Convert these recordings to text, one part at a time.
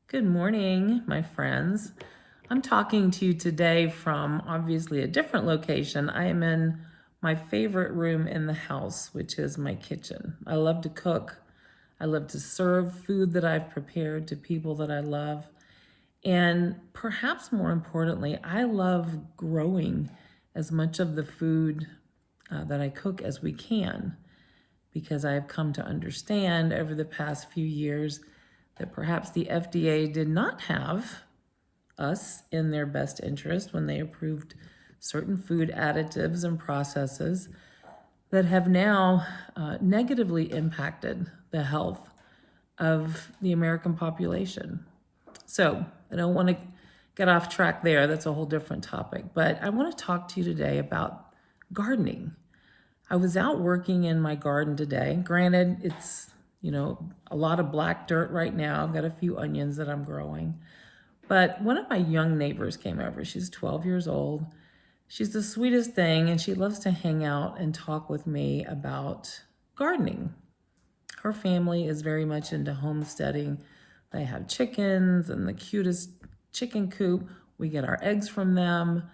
Good morning, my friends. I'm talking to you today from obviously a different location. I am in my favorite room in the house, which is my kitchen. I love to cook. I love to serve food that I've prepared to people that I love. And perhaps more importantly, I love growing as much of the food that I cook as we can, because I have come to understand over the past few years that perhaps the FDA did not have us in their best interest when they approved certain food additives and processes that have now negatively impacted the health of the American population. So I don't want to get off track there. That's a whole different topic. But I want to talk to you today about gardening. I was out working in my garden today. Granted, it's, a lot of black dirt right now. I've got a few onions that I'm growing. But one of my young neighbors came over. She's 12 years old. She's the sweetest thing, and she loves to hang out and talk with me about gardening. Her family is very much into homesteading. They have chickens and the cutest chicken coop. We get our eggs from them.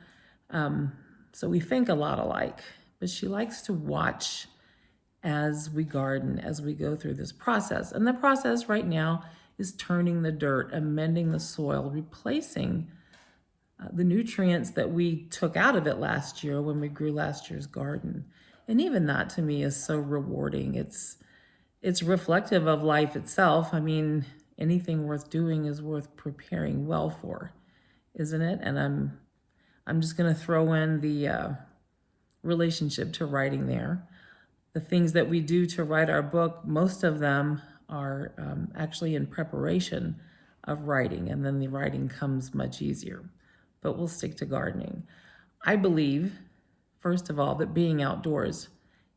So we think a lot alike. But she likes to watch as we garden, as we go through this process. And the process right now is turning the dirt, amending the soil, replacing the nutrients that we took out of it last year when we grew last year's garden. And even that to me is so rewarding. It's reflective of life itself. I mean, anything worth doing is worth preparing well for, isn't it? And I'm just going to throw in the relationship to writing there. The things that we do to write our book, most of them are actually in preparation of writing, and then the writing comes much easier. But we'll stick to gardening. I believe, first of all, that being outdoors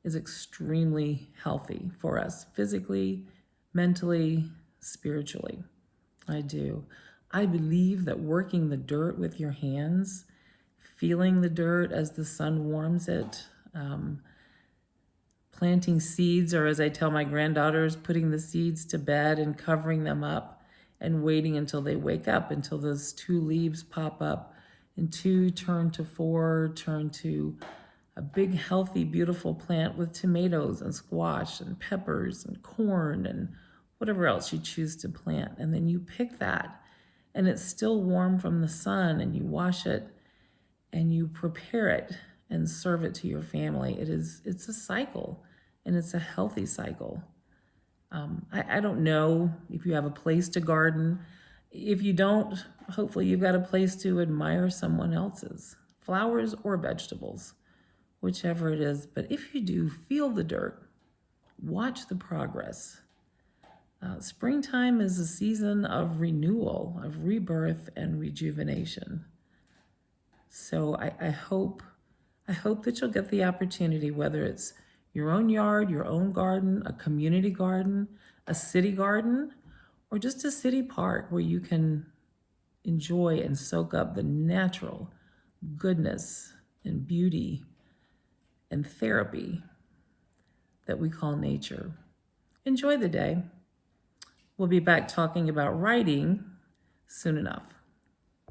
is extremely healthy for us physically, mentally, spiritually. I do. I believe that working the dirt with your hands, feeling the dirt as the sun warms it, planting seeds, or as I tell my granddaughters, putting the seeds to bed and covering them up and waiting until they wake up, until those 2 leaves pop up and 2 turn to 4, turn to a big, healthy, beautiful plant with tomatoes and squash and peppers and corn and whatever else you choose to plant. And then you pick that and it's still warm from the sun, and you wash it and you prepare it and serve it to your family. It's a cycle, and it's a healthy cycle. I don't know if you have a place to garden. If you don't, hopefully you've got a place to admire someone else's, flowers or vegetables, whichever it is. But if you do, feel the dirt, watch the progress. Springtime is a season of renewal, of rebirth and rejuvenation. So I hope that you'll get the opportunity, whether it's your own yard, your own garden, a community garden, a city garden, or just a city park where you can enjoy and soak up the natural goodness and beauty and therapy that we call nature. Enjoy the day. We'll be back talking about writing soon enough.